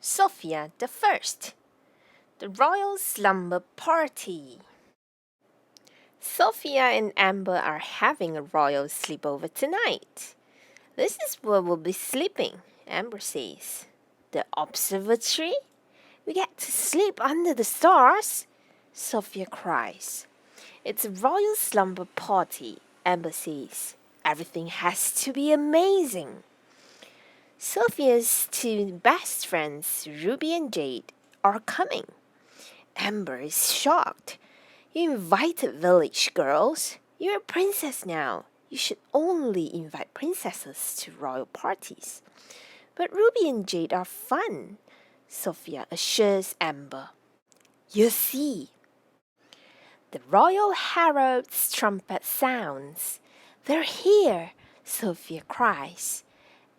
Sofia the First, the Royal Slumber Party. Sofia and Amber are having a royal sleepover tonight. This is where we'll be sleeping, Amber says. The observatory? We get to sleep under the stars? Sofia cries. It's a royal slumber party, Amber says. Everything has to be amazing. Sofia's two best friends, Ruby and Jade, are coming. Amber is shocked. You invited village girls. You're a princess now. You should only invite princesses to royal parties. But Ruby and Jade are fun, Sofia assures Amber. You see. The royal herald's trumpet sounds. They're here, Sofia cries.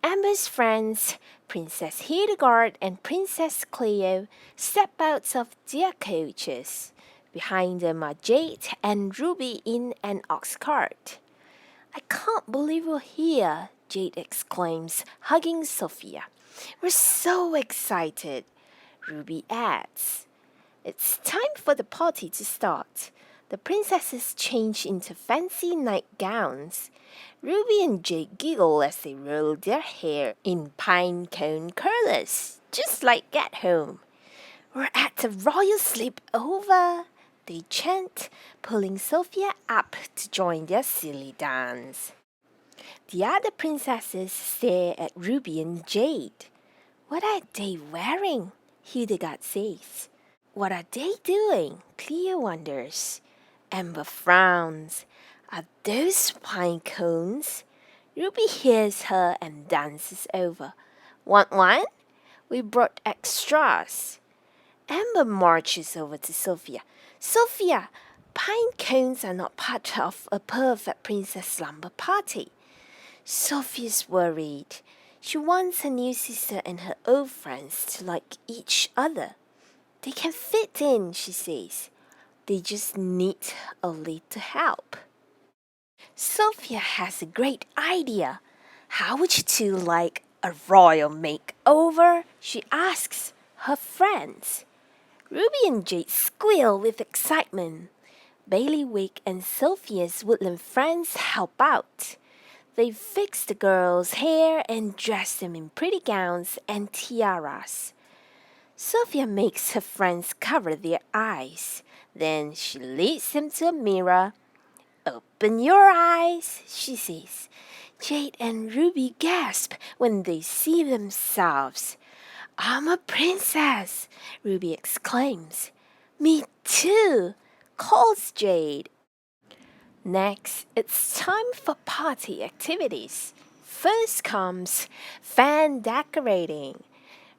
Amber's friends, Princess Hildegard and Princess Cleo, step out of their coaches. Behind them are Jade and Ruby in an ox cart. I can't believe we're here, Jade exclaims, hugging Sofia. We're so excited, Ruby adds. It's time for the party to start. The princesses change into fancy nightgowns. Ruby and Jade giggle as they roll their hair in pine cone curlers, just like at home. We're at the royal sleepover, they chant, pulling Sofia up to join their silly dance. The other princesses stare at Ruby and Jade. What are they wearing? Hildegard says. What are they doing? Cleo wonders. Amber frowns. Are those pine cones? Ruby hears her and dances over. Want one? We brought extras. Amber marches over to Sofia. Sofia, pine cones are not part of a perfect princess slumber party. Sofia's worried. She wants her new sister and her old friends to like each other. They can fit in, she says. They just need a little help. Sofia has a great idea. How would you two like a royal makeover? She asks her friends. Ruby and Jade squeal with excitement. Bailiwick and Sophia's woodland friends help out. They fix the girls' hair and dress them in pretty gowns and tiaras. Sofia makes her friends cover their eyes. Then she leads them to a mirror. Open your eyes, she says. Jade and Ruby gasp when they see themselves. I'm a princess, Ruby exclaims. Me too, calls Jade. Next, it's time for party activities. First comes fan decorating.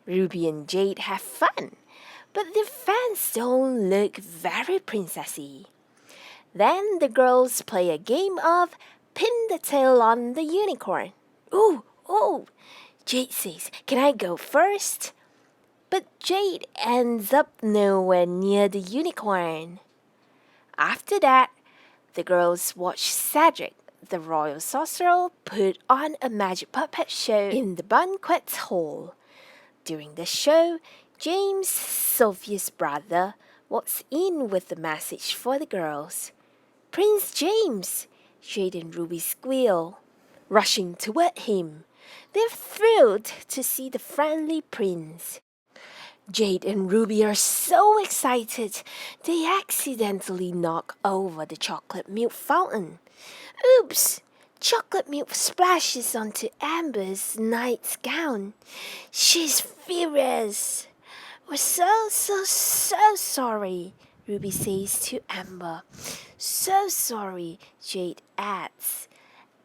Ruby and Jade have fun, but the fans don't look very princessy. Then the girls play a game of pin the tail on the unicorn. Ooh, Jade says, can I go first? But Jade ends up nowhere near the unicorn. After that, the girls watch Cedric, the royal sorcerer, put on a magic puppet show in the banquet hall. During the show, James, Sophia's brother, walks in with a message for the girls. Prince James, Jade and Ruby squeal, rushing toward him. They're thrilled to see the friendly prince. Jade and Ruby are so excited, they accidentally knock over the chocolate milk fountain. Oops! Chocolate milk splashes onto Amber's nightgown. She's furious. We're so sorry, Ruby says to Amber. So sorry, Jade adds.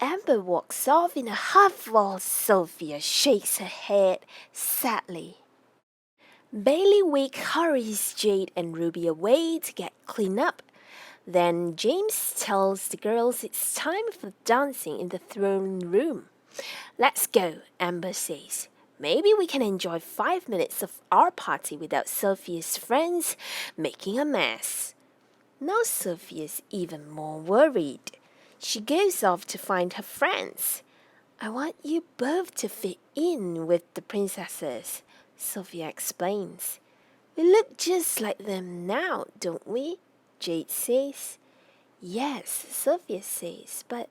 Amber walks off in a huff while Sofia shakes her head sadly. Bailiwick hurries Jade and Ruby away to get cleaned up. Then James tells the girls it's time for dancing in the throne room. Let's go, Amber says. Maybe we can enjoy 5 minutes of our party without Sophia's friends making a mess. Now Sophia's even more worried. She goes off to find her friends. I want you both to fit in with the princesses, Sophia explains. We look just like them now, don't we? Jade says. Yes, Sophia says, but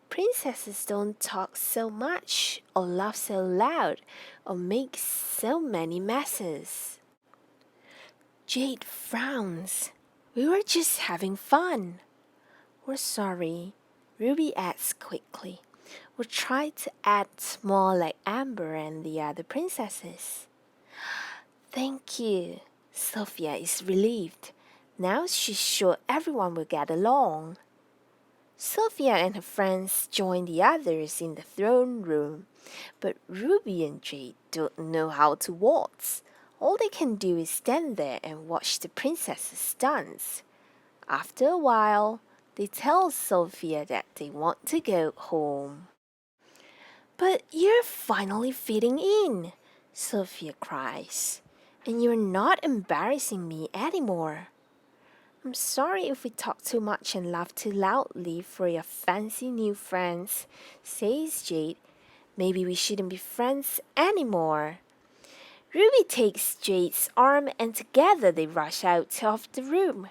princesses don't talk so much, or laugh so loud, or make so many messes. Jade frowns. We were just having fun. We're sorry, Ruby adds quickly. We'll try to act more like Amber and the other princesses. Thank you. Sophia is relieved. Now she's sure everyone will get along. Sophia and her friends join the others in the throne room, but Ruby and Jade don't know how to waltz. All they can do is stand there and watch the princesses dance. After a while, they tell Sophia that they want to go home. But you're finally fitting in, Sophia cries, and you're not embarrassing me anymore. I'm sorry if we talk too much and laugh too loudly for your fancy new friends, says Jade. Maybe we shouldn't be friends anymore. Ruby takes Jade's arm and together they rush out of the room.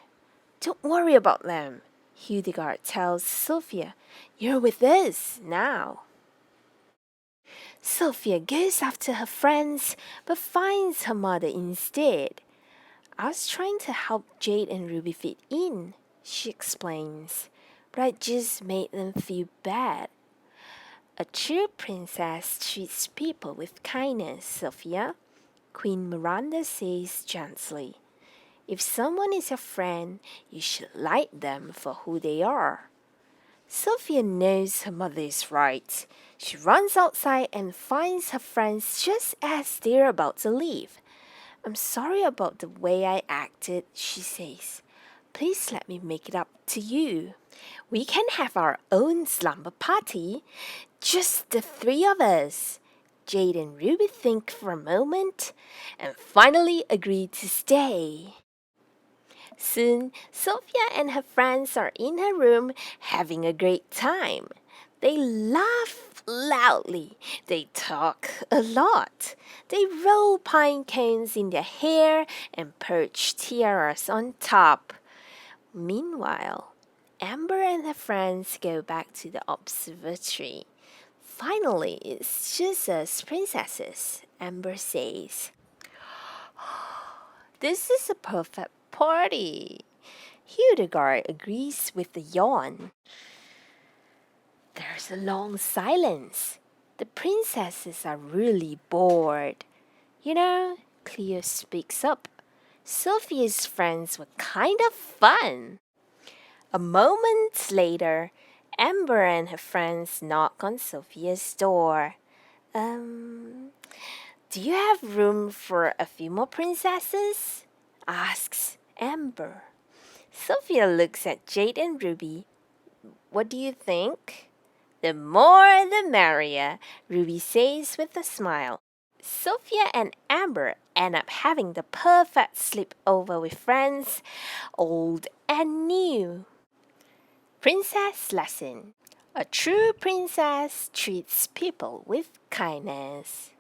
Don't worry about them, Hildegard tells Sophia. You're with us now. Sophia goes after her friends but finds her mother instead. I was trying to help Jade and Ruby fit in, she explains, but I just made them feel bad. A true princess treats people with kindness, Sophia, Queen Miranda says gently. If someone is your friend, you should like them for who they are. Sophia knows her mother is right. She runs outside and finds her friends just as they're about to leave. I'm sorry about the way I acted, she says. Please let me make it up to you. We can have our own slumber party, just the three of us. Jade and Ruby think for a moment and finally agree to stay. Soon, Sophia and her friends are in her room having a great time. They laugh loudly. They talk a lot. They roll pine cones in their hair and perch tiaras on top. Meanwhile, Amber and her friends go back to the observatory. Finally, it's just us princesses, Amber says. This is a perfect party. Hildegard agrees with a yawn. There's a long silence. The princesses are really bored. You know, Cleo speaks up. Sophia's friends were kind of fun. A moment later, Amber and her friends knock on Sophia's door. Do you have room for a few more princesses? Asks Amber. Sophia looks at Jade and Ruby. What do you think? The more the merrier, Ruby says with a smile. Sophia and Amber end up having the perfect sleepover with friends, old and new. Princess lesson. A true princess treats people with kindness.